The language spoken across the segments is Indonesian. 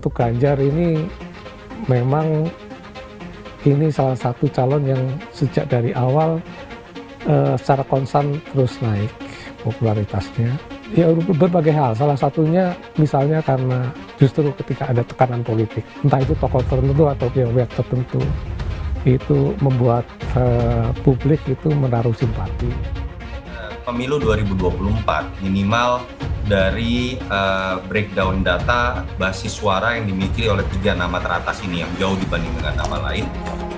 Untuk Ganjar ini memang ini salah satu calon yang sejak dari awal secara konstan terus naik popularitasnya. Ya berbagai hal, salah satunya misalnya karena justru ketika ada tekanan politik, entah itu tokoh tertentu atau pihak-pihak tertentu, itu membuat publik itu menaruh simpati. Pemilu 2024 minimal dari breakdown data basis suara yang dimiliki oleh 3 nama teratas ini yang jauh dibanding dengan nama lain,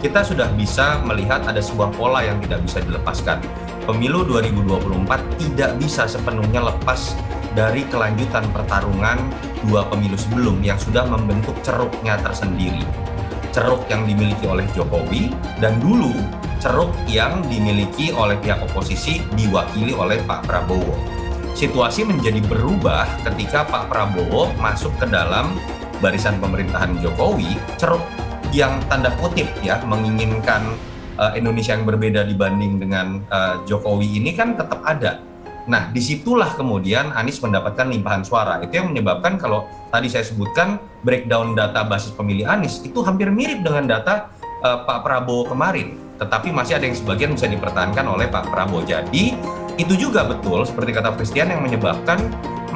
kita sudah bisa melihat ada sebuah pola yang tidak bisa dilepaskan. Pemilu 2024 tidak bisa sepenuhnya lepas dari kelanjutan pertarungan 2 pemilu sebelum yang sudah membentuk ceruknya tersendiri. Ceruk yang dimiliki oleh Jokowi dan dulu ceruk yang dimiliki oleh pihak oposisi diwakili oleh Pak Prabowo. Situasi menjadi berubah ketika Pak Prabowo masuk ke dalam barisan pemerintahan Jokowi, ceruk yang tanda kutip ya menginginkan Indonesia yang berbeda dibanding dengan Jokowi ini kan tetap ada. Nah, disitulah kemudian Anies mendapatkan limpahan suara. Itu yang menyebabkan kalau tadi saya sebutkan breakdown data basis pemilih Anies itu hampir mirip dengan data Pak Prabowo kemarin. Tetapi masih ada yang sebagian bisa dipertahankan oleh Pak Prabowo. Jadi itu juga betul seperti kata Christian yang menyebabkan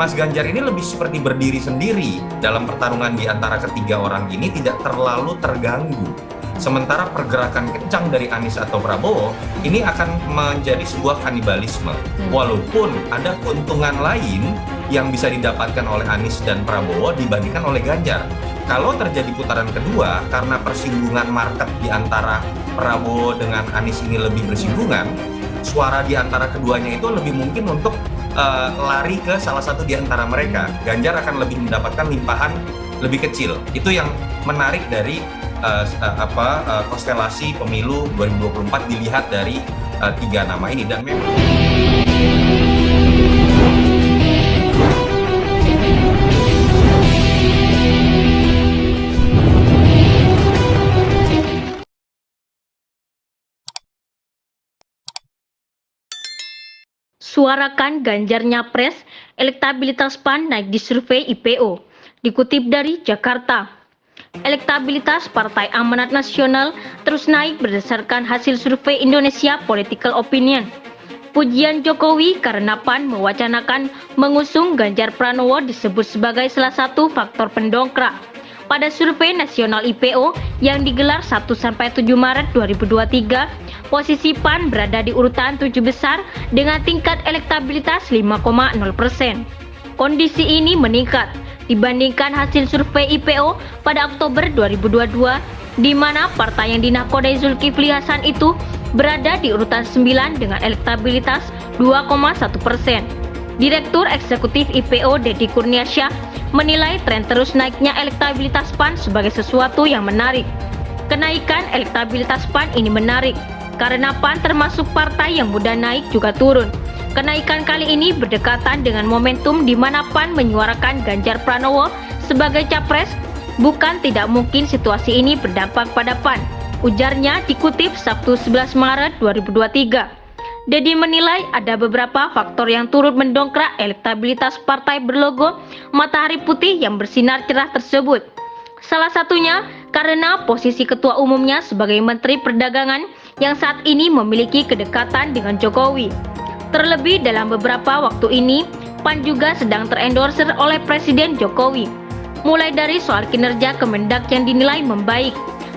Mas Ganjar ini lebih seperti berdiri sendiri dalam pertarungan di antara ketiga orang ini tidak terlalu terganggu. Sementara pergerakan kencang dari Anies atau Prabowo ini akan menjadi sebuah kanibalisme. Walaupun ada keuntungan lain yang bisa didapatkan oleh Anies dan Prabowo dibandingkan oleh Ganjar. Kalau terjadi putaran kedua, karena persinggungan market di antara Prabowo dengan Anies ini lebih bersinggungan, suara di antara keduanya itu lebih mungkin untuk lari ke salah satu di antara mereka. Ganjar akan lebih mendapatkan limpahan lebih kecil. Itu yang menarik dari konstelasi pemilu 2024 dilihat dari 3 nama ini. Dan memang Suarakan Ganjar Nyapres, elektabilitas PAN naik di survei IPO. Dikutip dari Jakarta, elektabilitas Partai Amanat Nasional terus naik berdasarkan hasil survei Indonesia Political Opinion. Pujian Jokowi karena PAN mewacanakan mengusung Ganjar Pranowo disebut sebagai salah satu faktor pendongkrak. Pada survei nasional IPO yang digelar 1-7 Maret 2023, posisi PAN berada di urutan 7 besar dengan tingkat elektabilitas 5,0%. Kondisi ini meningkat dibandingkan hasil survei IPO pada Oktober 2022, di mana partai yang dinahkodai Zulkifli Hasan itu berada di urutan 9 dengan elektabilitas 2,1%. Direktur Eksekutif IPO Deddy Kurniasyah menilai tren terus naiknya elektabilitas PAN sebagai sesuatu yang menarik. Kenaikan elektabilitas PAN ini menarik karena PAN termasuk partai yang mudah naik juga turun. Kenaikan kali ini berdekatan dengan momentum di mana PAN menyuarakan Ganjar Pranowo sebagai capres. Bukan tidak mungkin situasi ini berdampak pada PAN, ujarnya dikutip Sabtu 11 Maret 2023. Deddy menilai ada beberapa faktor yang turut mendongkrak elektabilitas partai berlogo matahari putih yang bersinar cerah tersebut. Salah satunya karena posisi ketua umumnya sebagai Menteri Perdagangan yang saat ini memiliki kedekatan dengan Jokowi. Terlebih dalam beberapa waktu ini, PAN juga sedang terendorser oleh Presiden Jokowi. Mulai dari soal kinerja Kemendak yang dinilai membaik,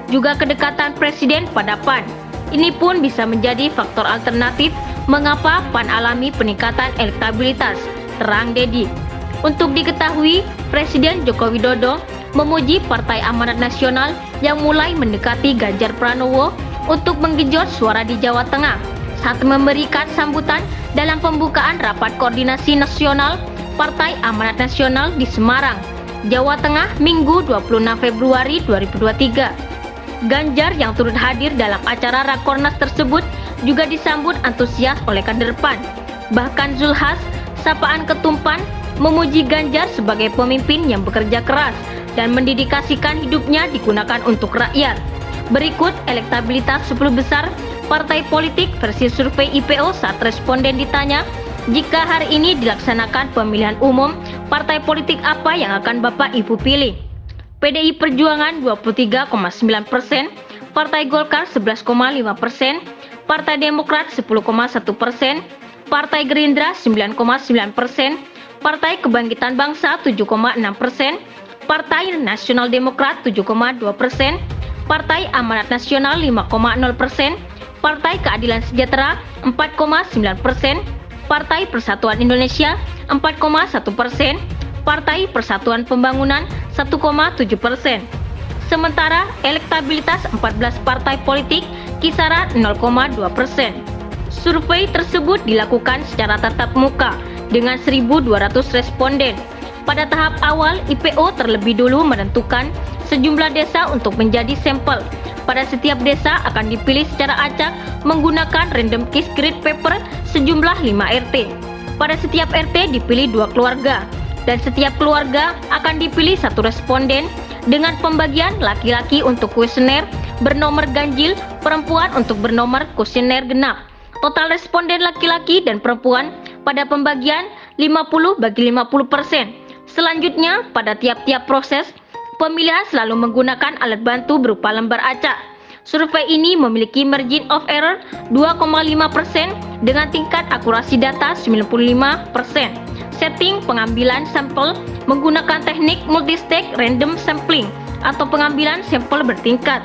juga kedekatan Presiden pada PAN. Ini pun bisa menjadi faktor alternatif mengapa PAN alami peningkatan elektabilitas, terang Deddy. Untuk diketahui, Presiden Joko Widodo memuji Partai Amanat Nasional yang mulai mendekati Ganjar Pranowo untuk menggenjot suara di Jawa Tengah saat memberikan sambutan dalam pembukaan rapat koordinasi nasional Partai Amanat Nasional di Semarang, Jawa Tengah, Minggu 26 Februari 2023. Ganjar yang turut hadir dalam acara Rakornas tersebut juga disambut antusias oleh kader PAN. Bahkan Zulhas, sapaan Ketum PAN, memuji Ganjar sebagai pemimpin yang bekerja keras dan mendedikasikan hidupnya digunakan untuk rakyat. Berikut elektabilitas 10 besar partai politik versi survei IPO saat responden ditanya, jika hari ini dilaksanakan pemilihan umum, partai politik apa yang akan Bapak Ibu pilih? PDI Perjuangan 23,9%, Partai Golkar 11,5%, Partai Demokrat 10,1%, Partai Gerindra 9,9%, Partai Kebangkitan Bangsa 7,6%, Partai Nasional Demokrat 7,2%, Partai Amanat Nasional 5,0%, Partai Keadilan Sejahtera 4,9%, Partai Persatuan Indonesia 4,1%, Partai Persatuan Pembangunan 1,7%. Sementara elektabilitas 14 partai politik kisaran 0,2%. Survei tersebut dilakukan secara tatap muka dengan 1.200 responden. Pada tahap awal, IPO terlebih dulu menentukan sejumlah desa untuk menjadi sampel. Pada setiap desa akan dipilih secara acak menggunakan random case grid paper sejumlah 5 RT. Pada setiap RT dipilih 2 keluarga, dan setiap keluarga akan dipilih 1 responden dengan pembagian laki-laki untuk kuesioner bernomor ganjil, perempuan untuk bernomor kuesioner genap. Total responden laki-laki dan perempuan pada pembagian 50/50%. Selanjutnya, pada tiap-tiap proses, pemilihan selalu menggunakan alat bantu berupa lembar acak. Survei ini memiliki margin of error 2,5% dengan tingkat akurasi data 95%. Setting pengambilan sampel menggunakan teknik multistage random sampling atau pengambilan sampel bertingkat.